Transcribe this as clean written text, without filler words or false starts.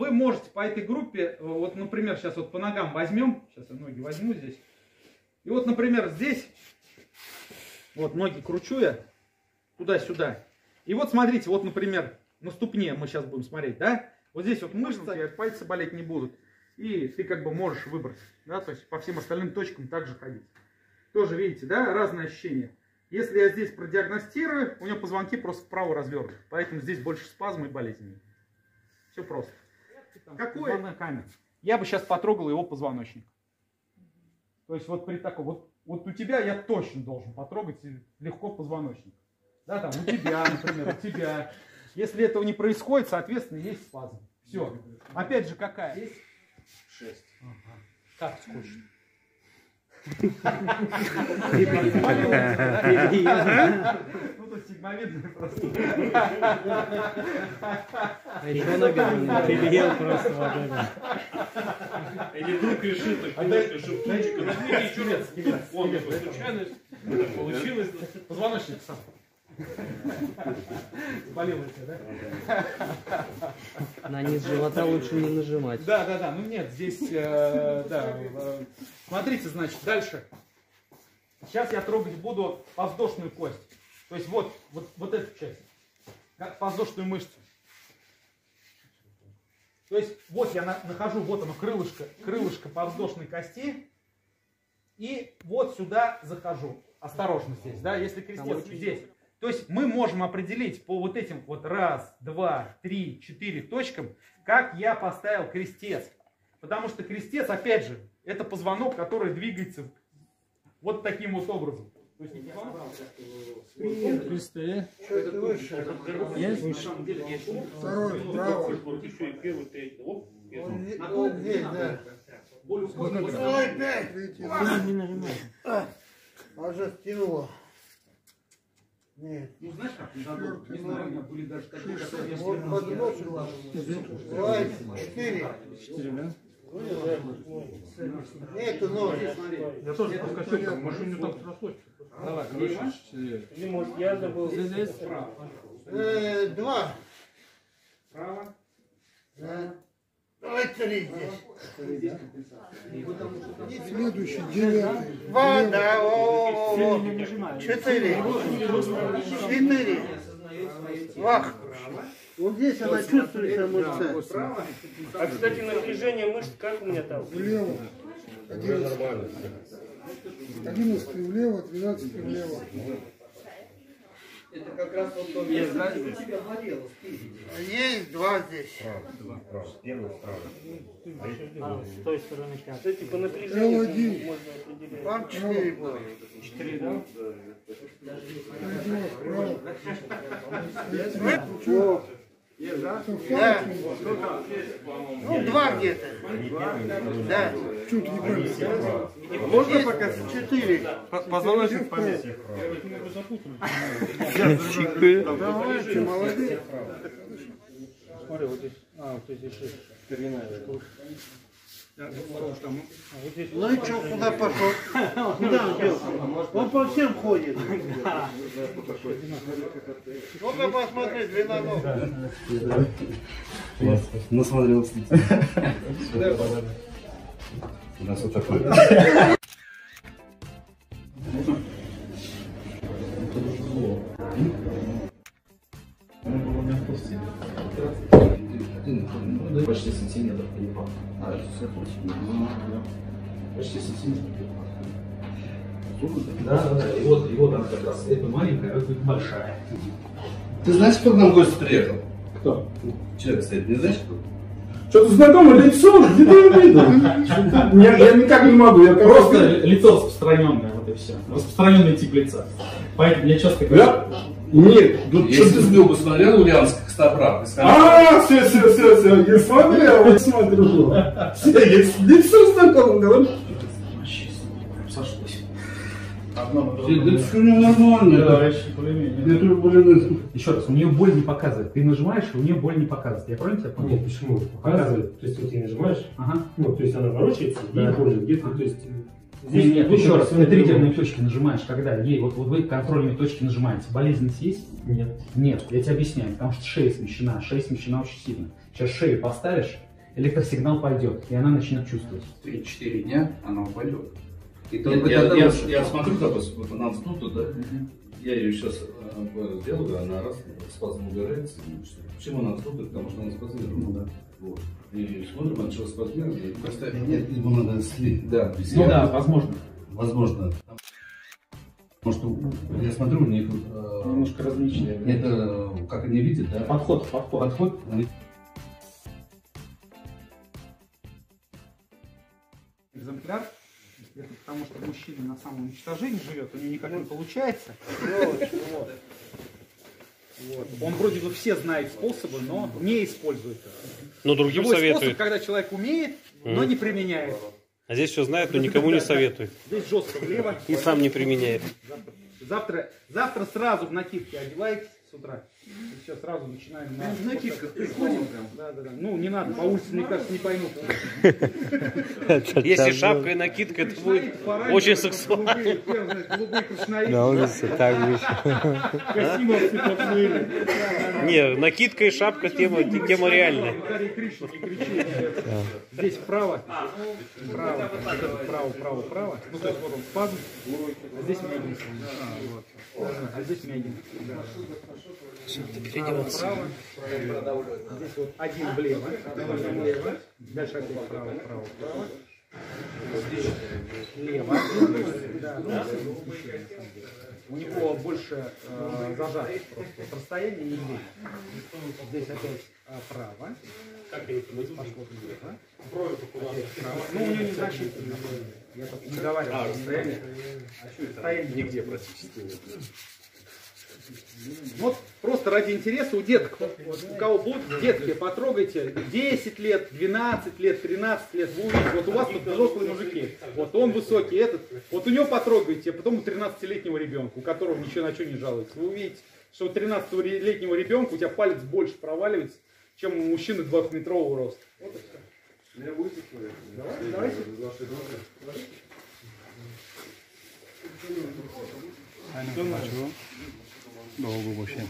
вы можете по этой группе, вот, например, сейчас вот по ногам возьмем, сейчас я ноги возьму здесь, и вот, например, здесь, вот ноги кручу я туда-сюда, и вот смотрите, вот, например, на ступне мы сейчас будем смотреть, да, вот здесь вот мышцы, пальцы болеть не будут, и ты как бы можешь выбрать, да, то есть по всем остальным точкам также ходить. Тоже видите, да, разные ощущения. Если я здесь продиагностирую, у него позвонки просто вправо развернуты, поэтому здесь больше спазма и болезни. Все просто. Какой камень? Я бы сейчас потрогал его позвоночник. То есть вот при таком, вот у тебя я точно должен потрогать легко позвоночник. Да, там у тебя, например, у тебя. Если этого не происходит, соответственно, есть спазм. Все. Опять же, какая? Есть 6. Ага. Как скучно. Ну, тут сигмовидный просто. Ребенок переел просто вот это. Или вдруг решил так немножко шептунчика. Возьмите чурец. Вон, случайность. Получилось. Позвоночник сам. Болело тебя, да? На низ живота лучше не нажимать. Да. Ну нет, здесь, да. Смотрите, значит, дальше. Сейчас я трогать буду подвздошную кость. То есть вот эту часть. Как подвздошную мышцу. То есть вот я нахожу, вот оно, крылышко подвздошной кости. И вот сюда захожу. Осторожно здесь, да, если крестец здесь. То есть мы можем определить по вот этим вот 1, 2, 3, 4 точкам, как я поставил крестец. Потому что крестец, опять же, это позвонок, который двигается вот таким вот образом. То есть не позвонок. Кресты. Что это выше? Есть? На самом деле есть. Второй, правый. Еще и первый, третий. Оп. Вот здесь, да. Ой, опять, видите. Не нажимай. А же стянуло. Нет. Ну знаешь как, не знаю, у меня были даже такие, которые я Вот подбросила. Давай, 4. 4, да? Нету 0. Я тоже подкачу, в машине так срослось. Давай, короче, 4. Я забыл. Здесь? 2. Право. Да. Давай 3 здесь. Следующий, 9. 2, да, о. 4. 4. Вах. Вот здесь она чувствуется мышца. А, кстати, напряжение мышц как у меня там? Влево. 11 влево, 12 влево. Это как раз вот то место, где у тебя болело спереди. Есть 2 здесь. Первый справа. С той стороны 5. Кстати, по напряжению можно определять. Вам 4 было. 4, да? Да. Ну, 2 где-то. Да. Чуть не правильно. Можно пока 4. Позвоночник пометь. Давайте, молодец. Смотри, вот здесь. Вот здесь 6. Ну и что, куда пошел? Куда он делся? Он по всем ходит. Ну-ка посмотри, длина ног. Насмотрелся. У нас вот такой. Почти сантиметр перепад. Почти сантиметр перепад. Да. И вот она как раз. Это маленькая, а это большая. Ты знаешь, кто к нам в гости приехал? Кто? Человек стоит, не знаешь кто? Что-то знакомое лицо, где-то я видел. Я никак не могу. Я Просто лицо распространенное, вот и все. Распространенный тип лица. Поэтому я часто говорю. Нет, тут Если ты сбил бы смотрел Ульяновск Костоправ, ты скажешь. все, я смотрел, я смотрю. Лицо знакомое, Сошлось. Это все нормально. Еще раз, у нее боль не показывает. Ты нажимаешь, и у нее боль не показывает. Я правильно тебя понял? Нет, почему? Показывает. То есть вот ты нажимаешь, Ага. ну, то есть она ворочается и ходит где-то, то есть... Нет, еще раз, ты триггерные точки нажимаешь, когда ей, вот вы контрольные точки нажимаете, болезненность есть? Нет. Нет, я тебе объясняю, потому что шея смещена очень сильно. Сейчас шею поставишь, электросигнал пойдет, и она начнет чувствовать. 3-4 дня она упадет. И Я смотрю, вот она вздута, да? Я ее сейчас сделаю, она раз, спазм убирается. Почему она вздута? Потому что она спазмирована. Да. Вот. И смотрим, она чего спазмирована. Нет, его надо слить. Да. Ну да, возможно. Возможно. Потому что я смотрю, у них Немножко различные. это как они видят, да? Подход. Экземпляр. Это потому что мужчина на самоуничтожении живет, у него никак не получается. Вот. Он вроде бы все знает способы, но не использует их. Но другим Любой советует. способ, когда человек умеет, но не применяет. А здесь все знает, но никому не советует. Здесь жестко влево. И сам не применяет. Завтра сразу в накидке одевайтесь с утра. И все, сразу начинаем. В накидках приходим прям. Да. Ну, не надо, по улице, мне кажется, не поймут. Если шапка и накидка, это будет очень сексуально. Голубые красноярцы. На улице так выше. Косимовцы поплыли. Не, накидка и шапка тема реальная. Гарри Кришна, не кричи. Здесь вправо. Право. Ну, то есть вот он спазм. А здесь мягенько. А здесь мягенько. Право. Здесь вот один влево. Дальше опять право. Лево. Да. У него больше зажат просто. Расстояние не видно. Здесь опять право. Здесь пошло влево. Опять право. Ну, у него незначительно. Я тут не говорю. Расстояние. Расстояние нигде практически нет. Вот просто ради интереса у деток, у кого будут детки, потрогайте, 10 лет, 12 лет, 13 лет, вы увидите, вот у вас тут взрослые мужики, вот он высокий, этот, вот у него потрогайте, а потом у 13-летнего ребенка, у которого ничего на что не жалуется, вы увидите, что у 13-летнего ребенка у тебя палец больше проваливается, чем у мужчины 2-метрового роста. Вот и все. Давайте. Долго вообще.